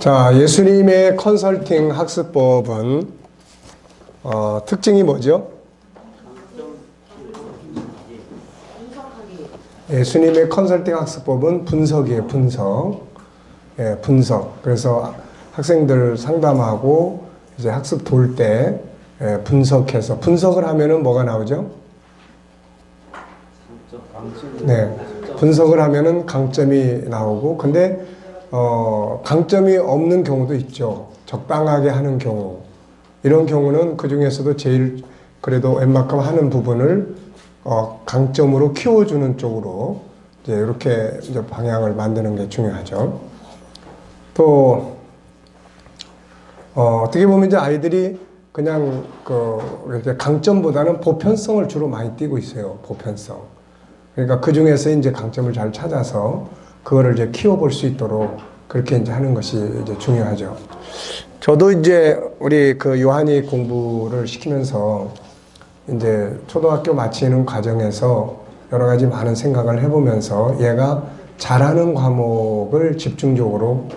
자, 예수님의 컨설팅 학습법은 특징이 뭐죠? 예수님의 컨설팅 학습법은 분석이에요. 분석. 예, 분석. 그래서 학생들 상담하고 이제 학습 돌 때 분석해서 분석을 하면은 뭐가 나오죠? 네, 분석을 하면은 강점이 나오고, 근데 강점이 없는 경우도 있죠. 적당하게 하는 경우. 이런 경우는 그 중에서도 제일 그래도 웬만큼 하는 부분을 강점으로 키워주는 쪽으로 이제 이렇게 이제 방향을 만드는 게 중요하죠. 또 어떻게 보면 이제 아이들이 그냥 이렇게 강점보다는 보편성을 주로 많이 띄고 있어요. 보편성. 그러니까 그 중에서 이제 강점을 잘 찾아서 그거를 이제 키워볼 수 있도록 그렇게 이제 하는 것이 이제 중요하죠. 저도 이제 우리 그 요한이 공부를 시키면서 이제 초등학교 마치는 과정에서 여러 가지 많은 생각을 해보면서 얘가 잘하는 과목을 집중적으로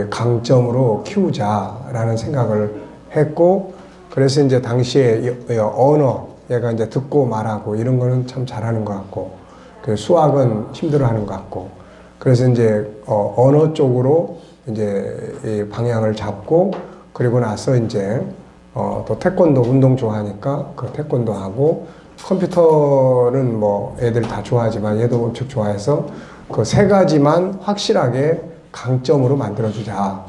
강점으로 키우자라는 생각을 했고, 그래서 이제 당시에 언어, 얘가 이제 듣고 말하고 이런 거는 참 잘하는 것 같고, 수학은 힘들어하는 것 같고, 그래서 이제 언어 쪽으로 이제 이 방향을 잡고, 그리고 나서 이제 또 태권도 운동 좋아하니까 그 태권도 하고, 컴퓨터는 뭐 애들 다 좋아하지만 얘도 엄청 좋아해서 그 세 가지만 확실하게 강점으로 만들어주자.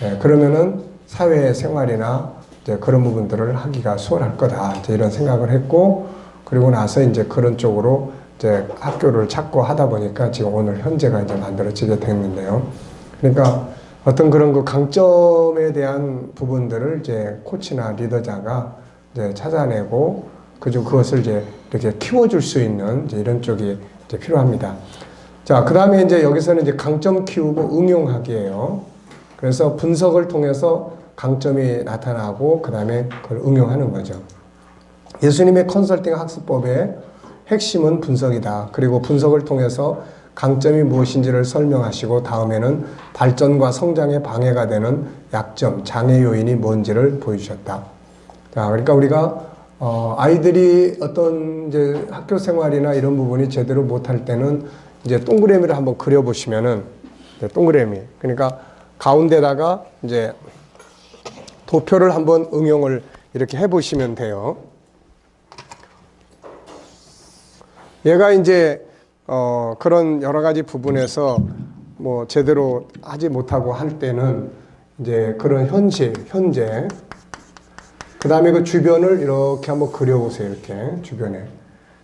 예, 그러면은 사회생활이나 이제 그런 부분들을 하기가 수월할 거다. 이제 이런 생각을 했고, 그리고 나서 이제 그런 쪽으로 이제 학교를 찾고 하다 보니까 지금 오늘 현재가 이제 만들어지게 됐는데요. 그러니까 어떤 그런 그 강점에 대한 부분들을 이제 코치나 리더자가 이제 찾아내고 그것을 이제 이렇게 키워줄 수 있는 이제 이런 쪽이 이제 필요합니다. 자, 그 다음에 이제 여기서는 이제 강점 키우고 응용하기예요. 그래서 분석을 통해서 강점이 나타나고 그 다음에 그걸 응용하는 거죠. 예수님의 컨설팅 학습법의 핵심은 분석이다. 그리고 분석을 통해서 강점이 무엇인지를 설명하시고 다음에는 발전과 성장에 방해가 되는 약점, 장애 요인이 뭔지를 보여주셨다. 자, 그러니까 우리가 아이들이 어떤 이제 학교 생활이나 이런 부분이 제대로 못할 때는 이제 동그라미를 한번 그려보시면은 동그라미. 그러니까 가운데다가 이제 도표를 한번 응용을 이렇게 해보시면 돼요. 얘가 이제 그런 여러 가지 부분에서 뭐 제대로 하지 못하고 할 때는 이제 그런 현재 그 다음에 그 주변을 이렇게 한번 그려보세요. 이렇게 주변에.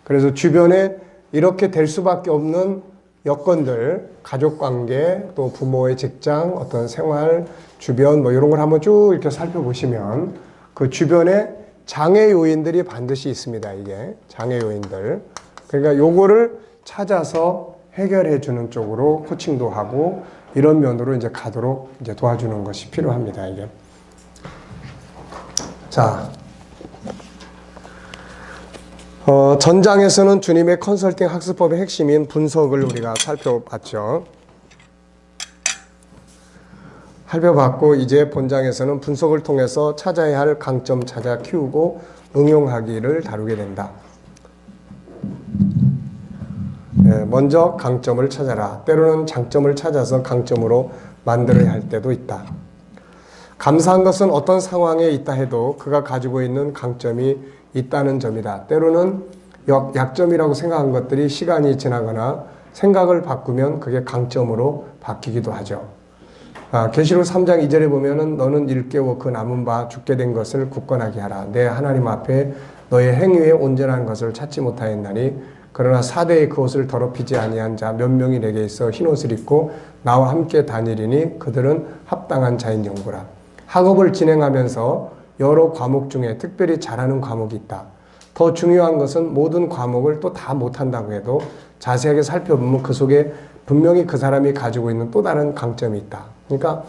그래서 주변에 이렇게 될 수밖에 없는 여건들, 가족관계, 또 부모의 직장, 어떤 생활, 주변 뭐 이런 걸 한번 쭉 이렇게 살펴보시면 그 주변에 장애 요인들이 반드시 있습니다. 이게 장애 요인들. 그러니까 요거를 찾아서 해결해 주는 쪽으로 코칭도 하고 이런 면으로 이제 가도록 이제 도와주는 것이 필요합니다. 이게. 자, 전장에서는 주님의 컨설팅 학습법의 핵심인 분석을 우리가 살펴봤죠. 살펴봤고 이제 본장에서는 분석을 통해서 찾아야 할 강점 찾아 키우고 응용하기를 다루게 된다. 먼저 강점을 찾아라. 때로는 장점을 찾아서 강점으로 만들어야 할 때도 있다. 감사한 것은 어떤 상황에 있다 해도 그가 가지고 있는 강점이 있다는 점이다. 때로는 약점이라고 생각한 것들이 시간이 지나거나 생각을 바꾸면 그게 강점으로 바뀌기도 하죠. 계시록 3장 2절에 보면은 너는 일깨워 그 남은 바 죽게 된 것을 굳건하게 하라. 내 하나님 앞에 너의 행위에 온전한 것을 찾지 못하였나니 그러나 사대의 그 옷을 더럽히지 아니한 자 몇 명이 내게 있어 흰옷을 입고 나와 함께 다니리니 그들은 합당한 자인 연고라. 학업을 진행하면서 여러 과목 중에 특별히 잘하는 과목이 있다. 더 중요한 것은 모든 과목을 또 다 못한다고 해도 자세하게 살펴보면 그 속에 분명히 그 사람이 가지고 있는 또 다른 강점이 있다. 그러니까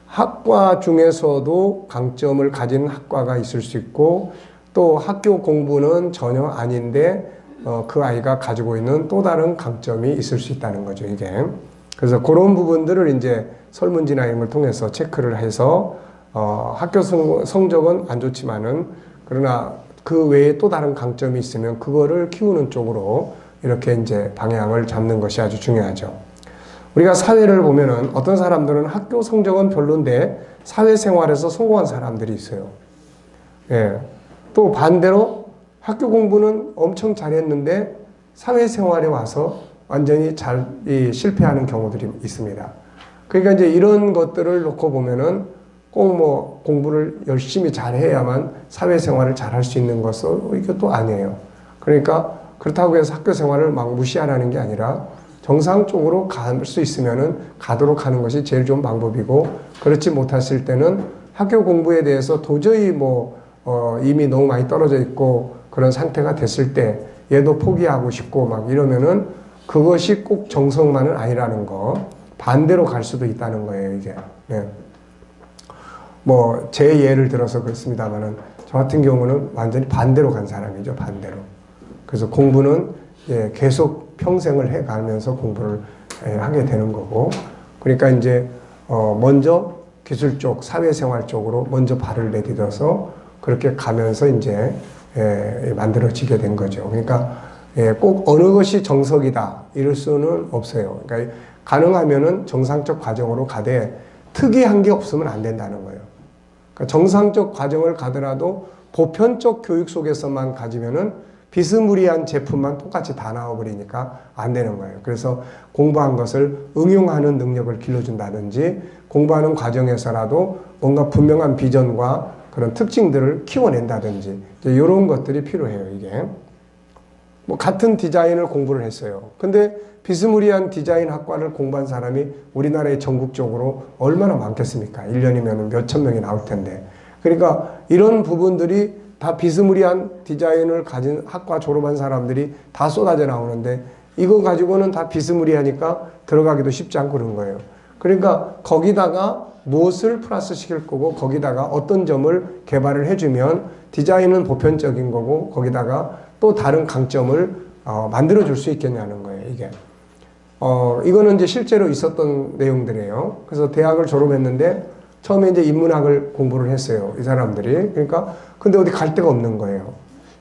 학과 중에서도 강점을 가진 학과가 있을 수 있고 또 학교 공부는 전혀 아닌데 그 아이가 가지고 있는 또 다른 강점이 있을 수 있다는 거죠, 이게. 그래서 그런 부분들을 이제 설문지나 이런 걸 통해서 체크를 해서 학교 성적은 안 좋지만은 그러나 그 외에 또 다른 강점이 있으면 그거를 키우는 쪽으로 이렇게 이제 방향을 잡는 것이 아주 중요하죠. 우리가 사회를 보면은 어떤 사람들은 학교 성적은 별론데 사회생활에서 성공한 사람들이 있어요. 예. 또 반대로 학교 공부는 엄청 잘했는데 사회생활에 와서 완전히 실패하는 경우들이 있습니다. 그러니까 이제 이런 것들을 놓고 보면은 꼭 뭐 공부를 열심히 잘해야만 사회생활을 잘할 수 있는 것은 이것도 아니에요. 그러니까 그렇다고 해서 학교 생활을 막 무시하라는 게 아니라 정상적으로 갈 수 있으면은 가도록 하는 것이 제일 좋은 방법이고, 그렇지 못했을 때는 학교 공부에 대해서 도저히 이미 너무 많이 떨어져 있고 그런 상태가 됐을 때 얘도 포기하고 싶고 막 이러면은 그것이 꼭 정성만은 아니라는 거, 반대로 갈 수도 있다는 거예요, 이게. 네. 제 예를 들어서 그렇습니다만은 저 같은 경우는 완전히 반대로 간 사람이죠, 반대로. 그래서 공부는 계속 평생을 해 가면서 공부를 하게 되는 거고, 그러니까 이제 먼저 기술 쪽, 사회생활 쪽으로 먼저 발을 내딛어서 그렇게 가면서 이제 만들어지게 된 거죠. 그러니까 꼭 어느 것이 정석이다 이럴 수는 없어요. 그러니까 가능하면은 정상적 과정으로 가되 특이한 게 없으면 안 된다는 거예요. 그러니까 정상적 과정을 가더라도 보편적 교육 속에서만 가지면은 비스무리한 제품만 똑같이 다 나와버리니까 안 되는 거예요. 그래서 공부한 것을 응용하는 능력을 길러준다든지, 공부하는 과정에서라도 뭔가 분명한 비전과 그런 특징들을 키워낸다든지, 이런 것들이 필요해요, 이게. 같은 디자인을 공부를 했어요. 근데 비스무리한 디자인 학과를 공부한 사람이 우리나라의 전국적으로 얼마나 많겠습니까? 1년이면 몇천 명이 나올 텐데. 그러니까 이런 부분들이 다 비스무리한 디자인을 가진 학과 졸업한 사람들이 다 쏟아져 나오는데, 이거 가지고는 다 비스무리하니까 들어가기도 쉽지 않고 그런 거예요. 그러니까 거기다가 무엇을 플러스 시킬 거고 거기다가 어떤 점을 개발을 해주면 디자인은 보편적인 거고 거기다가 또 다른 강점을 만들어 줄 수 있겠냐는 거예요, 이게. 이거는 이제 실제로 있었던 내용들이에요. 그래서 대학을 졸업했는데 처음에 이제 인문학을 공부를 했어요, 이 사람들이. 그러니까 근데 어디 갈 데가 없는 거예요.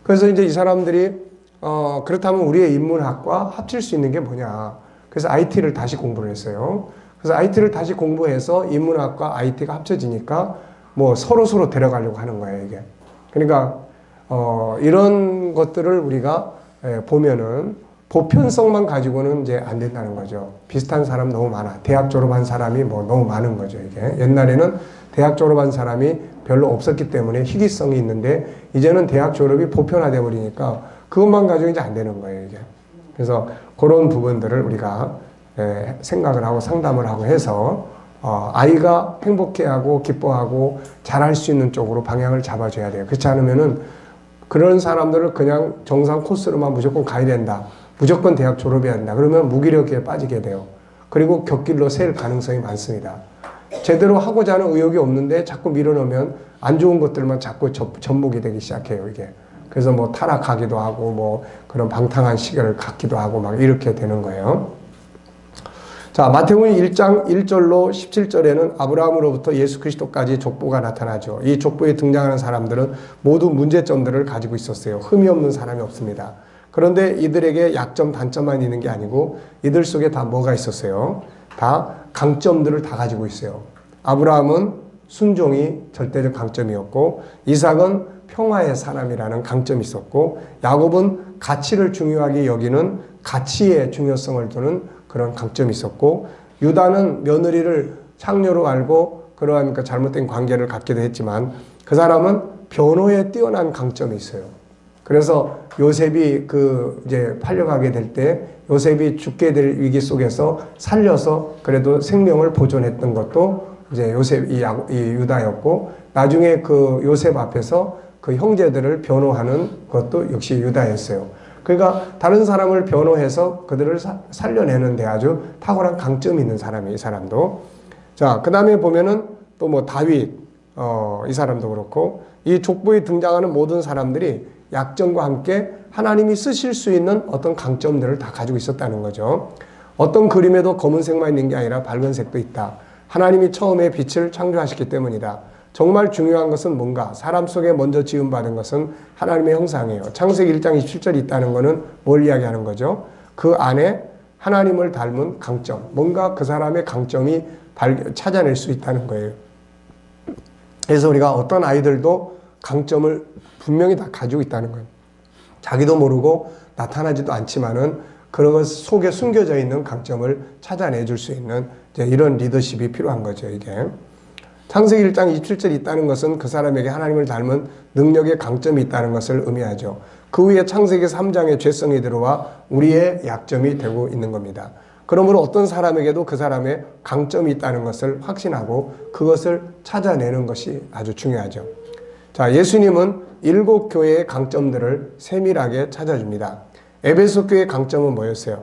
그래서 이제 이 사람들이 그렇다면 우리의 인문학과 합칠 수 있는 게 뭐냐. 그래서 IT를 다시 공부를 했어요. 그래서 IT를 다시 공부해서 인문학과 IT가 합쳐지니까 서로 데려가려고 하는 거예요, 이게. 그러니까 이런 것들을 우리가 보면은 보편성만 가지고는 이제 안 된다는 거죠. 비슷한 사람 너무 많아. 대학 졸업한 사람이 너무 많은 거죠, 이게. 옛날에는 대학 졸업한 사람이 별로 없었기 때문에 희귀성이 있는데, 이제는 대학 졸업이 보편화돼 버리니까 그것만 가지고 이제 안 되는 거예요, 이게. 그래서 그런 부분들을 우리가 생각을 하고 상담을 하고 해서 아이가 행복해하고 기뻐하고 잘할 수 있는 쪽으로 방향을 잡아줘야 돼요. 그렇지 않으면은 그런 사람들을 그냥 정상 코스로만 무조건 가야 된다. 무조건 대학 졸업해야 된다. 그러면 무기력에 빠지게 돼요. 그리고 곁길로 셀 가능성이 많습니다. 제대로 하고자 하는 의욕이 없는데 자꾸 밀어넣으면 안 좋은 것들만 자꾸 접목이 되기 시작해요, 이게. 그래서 타락하기도 하고 그런 방탕한 시간을 갖기도 하고 막 이렇게 되는 거예요. 자, 마태복음 1장 1절로 17절에는 아브라함으로부터 예수 그리스도까지 족보가 나타나죠. 이 족보에 등장하는 사람들은 모두 문제점들을 가지고 있었어요. 흠이 없는 사람이 없습니다. 그런데 이들에게 약점, 단점만 있는 게 아니고 이들 속에 다 뭐가 있었어요? 다 강점들을 다 가지고 있어요. 아브라함은 순종이 절대적 강점이었고, 이삭은 평화의 사람이라는 강점이 있었고, 야곱은 가치를 중요하게 여기는 가치의 중요성을 두는 그런 강점이 있었고, 유다는 며느리를 창녀로 알고 그러한 잘못된 관계를 갖기도 했지만 그 사람은 변호에 뛰어난 강점이 있어요. 그래서 요셉이 이제 팔려가게 될 때 요셉이 죽게 될 위기 속에서 살려서 그래도 생명을 보존했던 것도 이제 이 유다였고, 나중에 그 요셉 앞에서 그 형제들을 변호하는 것도 역시 유다였어요. 그러니까 다른 사람을 변호해서 그들을 살려내는데 아주 탁월한 강점이 있는 사람이, 이 사람도. 자, 그 다음에 보면은 또 다윗, 이 사람도 그렇고, 이 족보에 등장하는 모든 사람들이 약점과 함께 하나님이 쓰실 수 있는 어떤 강점들을 다 가지고 있었다는 거죠. 어떤 그림에도 검은색만 있는 게 아니라 밝은색도 있다. 하나님이 처음에 빛을 창조하셨기 때문이다. 정말 중요한 것은 뭔가? 사람 속에 먼저 지음받은 것은 하나님의 형상이에요. 창세기 1장 27절이 있다는 것은 뭘 이야기하는 거죠? 그 안에 하나님을 닮은 강점, 뭔가 그 사람의 강점이 찾아낼 수 있다는 거예요. 그래서 우리가 어떤 아이들도 강점을 분명히 다 가지고 있다는 거예요. 자기도 모르고 나타나지도 않지만은 그런 것 속에 숨겨져 있는 강점을 찾아내줄 수 있는 이제 이런 리더십이 필요한 거죠, 이게. 창세기 1장 27절이 있다는 것은 그 사람에게 하나님을 닮은 능력의 강점이 있다는 것을 의미하죠. 그 후에 창세기 3장의 죄성이 들어와 우리의 약점이 되고 있는 겁니다. 그러므로 어떤 사람에게도 그 사람의 강점이 있다는 것을 확신하고 그것을 찾아내는 것이 아주 중요하죠. 자, 예수님은 7 교회의 강점들을 세밀하게 찾아줍니다. 에베소 교회의 강점은 뭐였어요?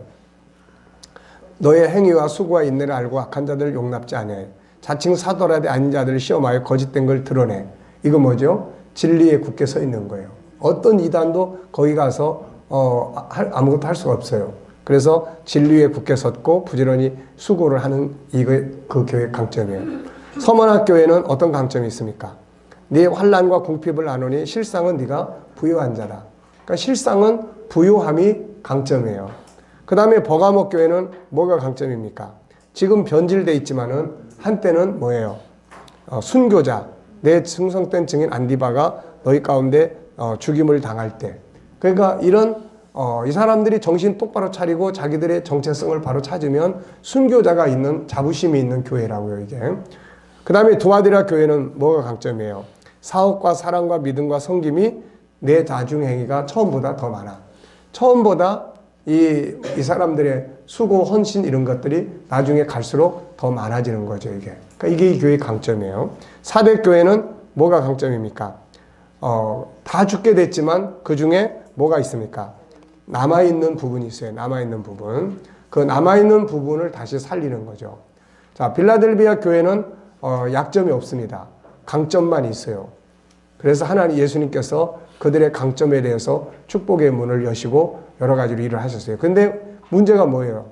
너의 행위와 수고와 인내를 알고 악한 자들을 용납지 아니하여 자칭 사도라되 아닌 자들을 시험하여 거짓된 걸 드러내. 이거 뭐죠? 진리에 굳게 서 있는 거예요. 어떤 이단도 거기 가서 아무것도 할 수가 없어요. 그래서 진리에 굳게 섰고 부지런히 수고를 하는 이거 그 교회의 강점이에요. 서머나 교회는 어떤 강점이 있습니까? 네 환난과 궁핍을 아노니 실상은 네가 부요한 자다. 그러니까 실상은 부요함이 강점이에요. 그 다음에 버가모 교회는 뭐가 강점입니까? 지금 변질돼 있지만은 한때는 뭐예요? 순교자, 내 충성된 증인 안디바가 너희 가운데 죽임을 당할 때. 그러니까 이런 이 사람들이 정신 똑바로 차리고 자기들의 정체성을 바로 찾으면 순교자가 있는 자부심이 있는 교회라고요, 이게. 그 다음에 두아디라 교회는 뭐가 강점이에요? 사업과 사랑과 믿음과 섬김이 내 자중 행위가 처음보다 더 많아. 처음보다 이 사람들의 수고, 헌신 이런 것들이 나중에 갈수록 더 많아지는 거죠, 이게. 그러니까 이게 이 교회의 강점이에요. 사대 교회는 뭐가 강점입니까? 다 죽게 됐지만 그 중에 뭐가 있습니까? 남아있는 부분이 있어요. 남아있는 부분. 그 남아있는 부분을 다시 살리는 거죠. 자, 빌라델비아 교회는 약점이 없습니다. 강점만 있어요. 그래서 하나님 예수님께서 그들의 강점에 대해서 축복의 문을 여시고 여러 가지로 일을 하셨어요. 근데 문제가 뭐예요?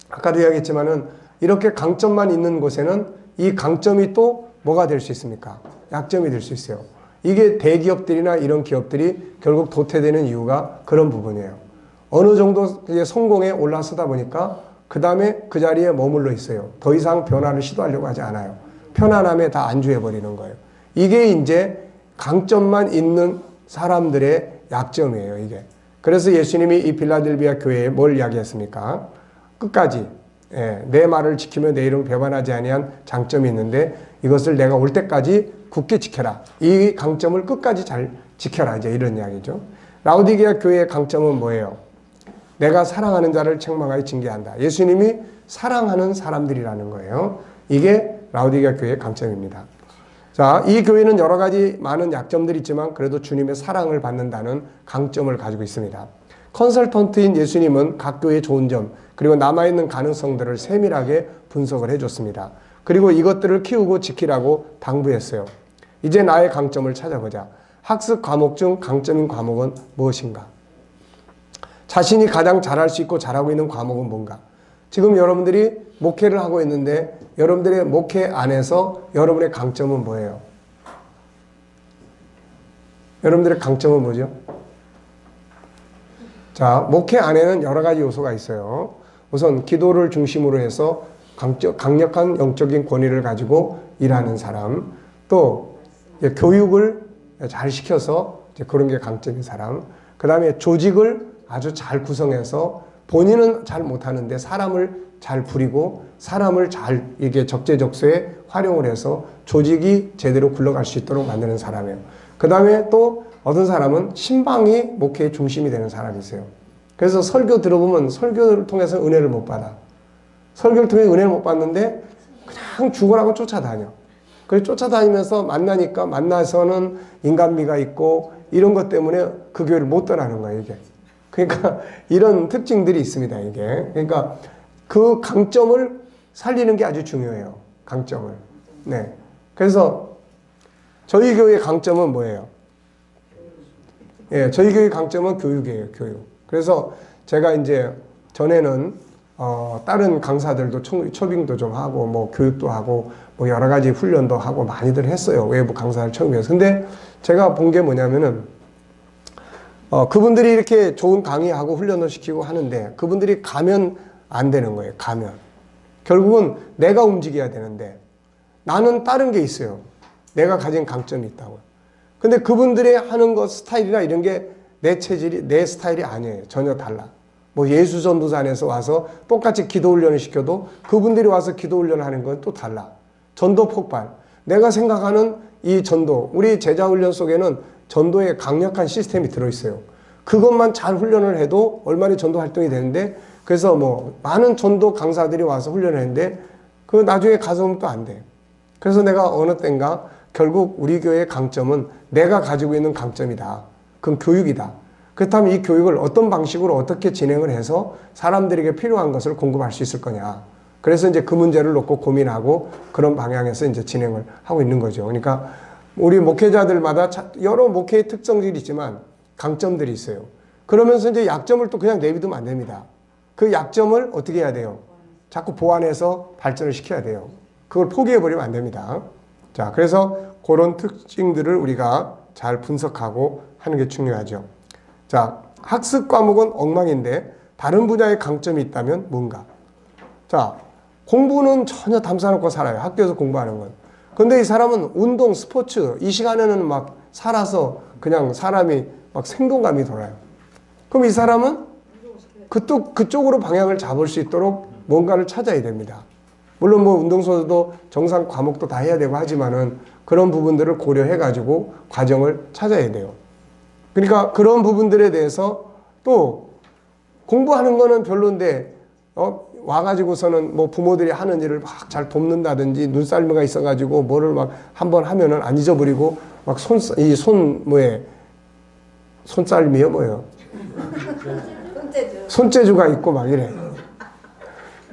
아까도 이야기했지만은 이렇게 강점만 있는 곳에는 이 강점이 또 뭐가 될 수 있습니까? 약점이 될 수 있어요. 이게 대기업들이나 이런 기업들이 결국 도태되는 이유가 그런 부분이에요. 어느 정도 성공에 올라서다 보니까 그 다음에 그 자리에 머물러 있어요. 더 이상 변화를 시도하려고 하지 않아요. 편안함에 다 안주해버리는 거예요. 이게 이제 강점만 있는 사람들의 약점이에요, 이게. 그래서 예수님이 이 빌라델비아 교회에 뭘 이야기했습니까? 끝까지 내 말을 지키며 내 이름을 배반하지 아니한 장점이 있는데 이것을 내가 올 때까지 굳게 지켜라. 이 강점을 끝까지 잘 지켜라. 이제 이런 이야기죠. 라오디게아 교회의 강점은 뭐예요? 내가 사랑하는 자를 책망하여 징계한다. 예수님이 사랑하는 사람들이라는 거예요. 이게 라오디게아 교회의 강점입니다. 자, 이 교회는 여러 가지 많은 약점들이 있지만 그래도 주님의 사랑을 받는다는 강점을 가지고 있습니다. 컨설턴트인 예수님은 각 교회의 좋은 점 그리고 남아있는 가능성들을 세밀하게 분석을 해줬습니다. 그리고 이것들을 키우고 지키라고 당부했어요. 이제 나의 강점을 찾아보자. 학습 과목 중 강점인 과목은 무엇인가? 자신이 가장 잘할 수 있고 잘하고 있는 과목은 뭔가? 지금 여러분들이 목회를 하고 있는데 여러분들의 목회 안에서 여러분의 강점은 뭐예요? 여러분들의 강점은 뭐죠? 자, 목회 안에는 여러 가지 요소가 있어요. 우선 기도를 중심으로 해서 강력한 영적인 권위를 가지고 일하는 사람, 또 교육을 잘 시켜서 그런 게 강점인 사람, 그 다음에 조직을 아주 잘 구성해서 본인은 잘 못하는데 사람을 잘 부리고 사람을 잘 이게 적재적소에 활용을 해서 조직이 제대로 굴러갈 수 있도록 만드는 사람이에요. 그 다음에 또 어떤 사람은 신방이 목회의 중심이 되는 사람이 있어요. 그래서 설교 들어보면 설교를 통해서 은혜를 못 받아. 설교를 통해 은혜를 못 받는데 그냥 죽으라고 쫓아다녀. 그래서 쫓아다니면서 만나니까 만나서는 인간미가 있고 이런 것 때문에 그 교회를 못 떠나는 거예요, 이게. 그러니까 이런 특징들이 있습니다, 이게. 그러니까 그 강점을 살리는 게 아주 중요해요. 강점을. 네. 그래서 저희 교회의 강점은 뭐예요? 예, 저희 교회의 강점은 교육이에요, 교육. 그래서 제가 이제 전에는 다른 강사들도 초빙도 좀 하고, 뭐 교육도 하고, 뭐 여러 가지 훈련도 하고 많이들 했어요. 외부 강사를 청빙해서. 근데 제가 본 게 뭐냐면은, 그분들이 이렇게 좋은 강의하고 훈련을 시키고 하는데, 그분들이 가면 안 되는 거예요. 가면. 결국은 내가 움직여야 되는데, 나는 다른 게 있어요. 내가 가진 강점이 있다고요. 근데 그분들의 하는 것 스타일이나 이런 게 내 체질이, 내 스타일이 아니에요. 전혀 달라. 뭐 예수전도단에서 와서 똑같이 기도 훈련을 시켜도 그분들이 와서 기도 훈련을 하는 건 또 달라. 전도 폭발. 내가 생각하는 이 전도, 우리 제자 훈련 속에는 전도에 강력한 시스템이 들어있어요. 그것만 잘 훈련을 해도 얼마나 전도 활동이 되는데, 그래서 뭐 많은 전도 강사들이 와서 훈련을 했는데 그 나중에 가서 보면 또 안 돼. 그래서 내가 어느 때인가 결국 우리 교회의 강점은 내가 가지고 있는 강점이다. 그건 교육이다. 그렇다면 이 교육을 어떤 방식으로 어떻게 진행을 해서 사람들에게 필요한 것을 공급할 수 있을 거냐. 그래서 이제 그 문제를 놓고 고민하고 그런 방향에서 이제 진행을 하고 있는 거죠. 그러니까 우리 목회자들마다 여러 목회의 특성들이 있지만 강점들이 있어요. 그러면서 이제 약점을 또 그냥 내비두면 안 됩니다. 그 약점을 어떻게 해야 돼요? 자꾸 보완해서 발전을 시켜야 돼요. 그걸 포기해버리면 안 됩니다. 자, 그래서 그런 특징들을 우리가 잘 분석하고 하는 게 중요하죠. 자, 학습 과목은 엉망인데 다른 분야의 강점이 있다면 뭔가? 자, 공부는 전혀 담사놓고 살아요. 학교에서 공부하는 건. 근데 이 사람은 운동, 스포츠, 이 시간에는 막 살아서 그냥 사람이 막 생동감이 돌아요. 그럼 이 사람은 그쪽으로 방향을 잡을 수 있도록 뭔가를 찾아야 됩니다. 물론 뭐 운동선수도 정상 과목도 다 해야 되고 하지만은 그런 부분들을 고려해가지고 과정을 찾아야 돼요. 그러니까 그런 부분들에 대해서 또 공부하는 거는 별론데, 와가지고서는 뭐 부모들이 하는 일을 막 잘 돕는다든지 눈썰미가 있어가지고 뭐를 막 한번 하면은 안 잊어버리고 막 손썰미요 뭐예요? 손재주가 있고 막 이래.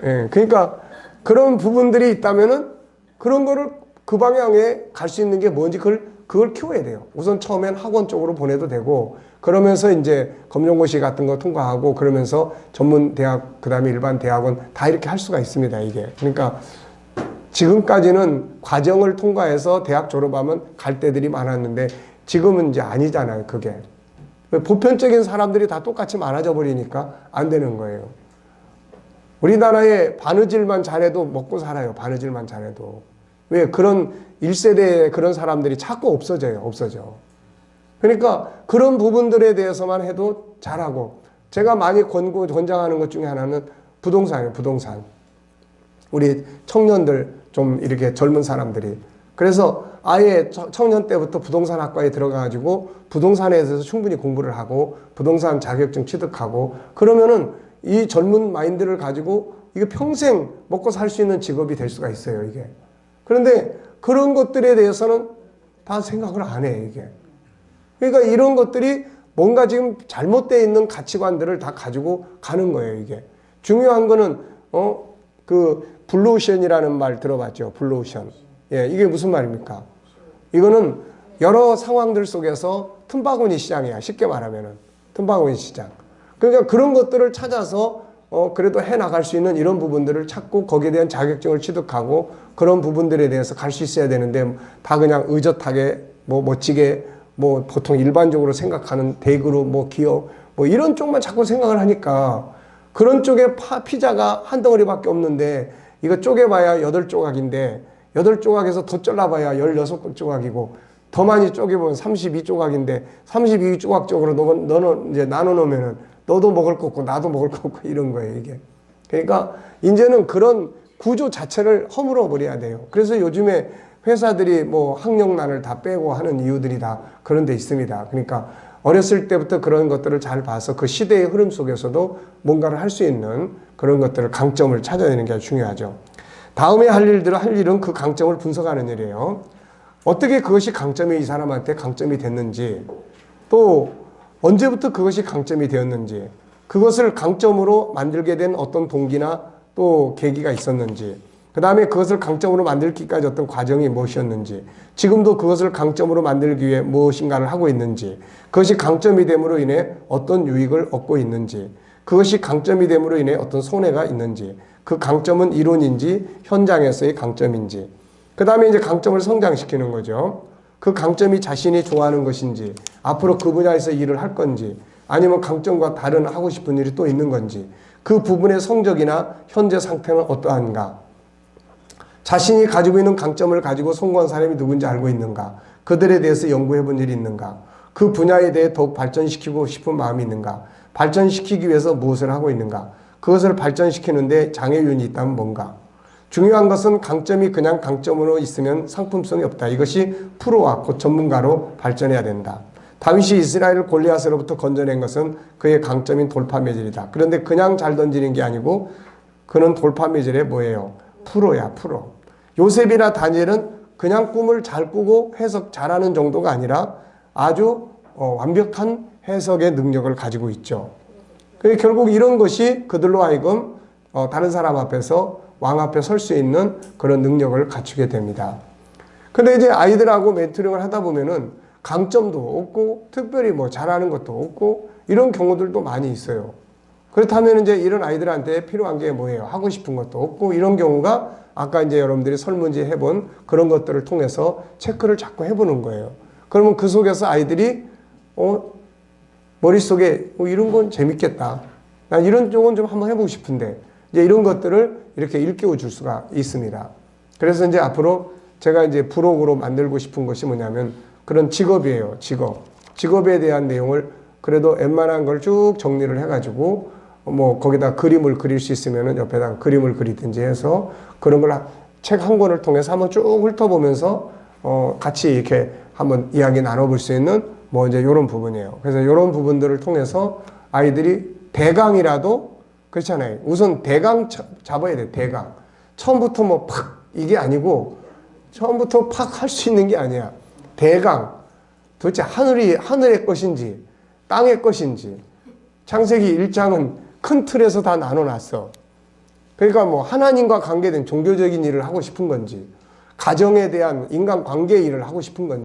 예, 그러니까 그런 부분들이 있다면은 그런 거를 그 방향에 갈 수 있는 게 뭔지 그걸 키워야 돼요. 우선 처음엔 학원 쪽으로 보내도 되고, 그러면서 이제 검정고시 같은 거 통과하고, 그러면서 전문 대학, 그 다음에 일반 대학원 다 이렇게 할 수가 있습니다, 이게. 그러니까 지금까지는 과정을 통과해서 대학 졸업하면 갈 때들이 많았는데, 지금은 이제 아니잖아요, 그게. 보편적인 사람들이 다 똑같이 많아져 버리니까 안 되는 거예요. 우리나라에 바느질만 잘해도 먹고 살아요, 바느질만 잘해도. 왜? 그런 1세대의 그런 사람들이 자꾸 없어져. 그러니까 그런 부분들에 대해서만 해도 잘하고, 제가 많이 권장하는 것 중에 하나는 부동산이에요, 부동산. 우리 청년들, 좀 이렇게 젊은 사람들이. 그래서 아예 청년 때부터 부동산 학과에 들어가가지고 부동산에 대해서 충분히 공부를 하고 부동산 자격증 취득하고, 그러면은 이 젊은 마인드를 가지고 이게 평생 먹고 살 수 있는 직업이 될 수가 있어요, 이게. 그런데 그런 것들에 대해서는 다 생각을 안 해, 이게. 그러니까 이런 것들이 뭔가 지금 잘못되어 있는 가치관들을 다 가지고 가는 거예요, 이게. 중요한 거는, 그, 블루오션이라는 말 들어봤죠? 블루오션. 예, 이게 무슨 말입니까? 이거는 여러 상황들 속에서 틈바구니 시장이야, 쉽게 말하면은. 틈바구니 시장. 그러니까 그런 것들을 찾아서 그래도 해나갈 수 있는 이런 부분들을 찾고 거기에 대한 자격증을 취득하고 그런 부분들에 대해서 갈 수 있어야 되는데, 다 그냥 의젓하게 뭐 멋지게 뭐 보통 일반적으로 생각하는 대그룹 뭐 기업 뭐 이런 쪽만 자꾸 생각을 하니까, 그런 쪽에 피자가 한 덩어리밖에 없는데 이거 쪼개봐야 8조각인데 8조각에서 더 잘라봐야 16조각이고, 더 많이 쪼개보면 32조각인데 32조각 쪽으로 너는 이제 나눠 놓으면은 너도 먹을 거 없고 나도 먹을 거 없고 이런 거예요, 이게. 그러니까 이제는 그런 구조 자체를 허물어 버려야 돼요. 그래서 요즘에 회사들이 뭐 학력난을 다 빼고 하는 이유들이 다 그런 데 있습니다. 그러니까 어렸을 때부터 그런 것들을 잘 봐서 그 시대의 흐름 속에서도 뭔가를 할 수 있는 그런 것들을, 강점을 찾아내는 게 중요하죠. 다음에 할 일은 그 강점을 분석하는 일이에요. 어떻게 그것이 강점이 이 사람한테 강점이 됐는지, 또 언제부터 그것이 강점이 되었는지, 그것을 강점으로 만들게 된 어떤 동기나 또 계기가 있었는지, 그 다음에 그것을 강점으로 만들기까지 어떤 과정이 무엇이었는지, 지금도 그것을 강점으로 만들기 위해 무엇인가를 하고 있는지, 그것이 강점이 됨으로 인해 어떤 유익을 얻고 있는지, 그것이 강점이 됨으로 인해 어떤 손해가 있는지, 그 강점은 이론인지 현장에서의 강점인지, 그 다음에 이제 강점을 성장시키는 거죠. 그 강점이 자신이 좋아하는 것인지, 앞으로 그 분야에서 일을 할 건지, 아니면 강점과 다른 하고 싶은 일이 또 있는 건지, 그 부분의 성적이나 현재 상태는 어떠한가, 자신이 가지고 있는 강점을 가지고 성공한 사람이 누군지 알고 있는가, 그들에 대해서 연구해 본 일이 있는가, 그 분야에 대해 더욱 발전시키고 싶은 마음이 있는가, 발전시키기 위해서 무엇을 하고 있는가, 그것을 발전시키는데 장애윤이 있다면 뭔가. 중요한 것은 강점이 그냥 강점으로 있으면 상품성이 없다. 이것이 프로와 곧 전문가로 발전해야 된다. 다윗이 이스라엘을 골리앗으로부터 건져낸 것은 그의 강점인 돌파 매질이다. 그런데 그냥 잘 던지는 게 아니고 그는 돌파 매질의 뭐예요? 프로야, 프로. 요셉이나 다니엘은 그냥 꿈을 잘 꾸고 해석 잘하는 정도가 아니라 아주 완벽한 해석의 능력을 가지고 있죠. 결국 이런 것이 그들로 하여금 다른 사람 앞에서 왕 앞에 설 수 있는 그런 능력을 갖추게 됩니다. 근데 이제 아이들하고 멘토링을 하다 보면은 강점도 없고 특별히 뭐 잘하는 것도 없고 이런 경우들도 많이 있어요. 그렇다면 이제 이런 아이들한테 필요한 게 뭐예요? 하고 싶은 것도 없고 이런 경우가 아까 이제 여러분들이 설문지 해본 그런 것들을 통해서 체크를 자꾸 해보는 거예요. 그러면 그 속에서 아이들이 머릿속에 이런 건 재밌겠다. 난 이런 쪽은 좀 한번 해보고 싶은데 이제 이런 것들을 이렇게 일깨워 줄 수가 있습니다. 그래서 이제 앞으로 제가 이제 부록으로 만들고 싶은 것이 뭐냐면 그런 직업이에요. 직업에 대한 내용을 그래도 웬만한 걸 쭉 정리를 해가지고 뭐 거기다 그림을 그릴 수 있으면은 옆에다가 그림을 그리든지 해서 그런 걸 책 한 권을 통해서 한번 쭉 훑어보면서 같이 이렇게 한번 이야기 나눠볼 수 있는 뭐 이제 이런 부분이에요. 그래서 이런 부분들을 통해서 아이들이 대강이라도 그렇잖아요. 우선 대강 잡아야 돼. 대강. 처음부터 뭐 팍 이게 아니고 처음부터 팍 할 수 있는 게 아니야. 대강. 도대체 하늘의 것인지 땅의 것인지 창세기 1장은 큰 틀에서 다 나눠놨어. 그러니까 뭐 하나님과 관계된 종교적인 일을 하고 싶은 건지 가정에 대한 인간관계 일을 하고 싶은 건지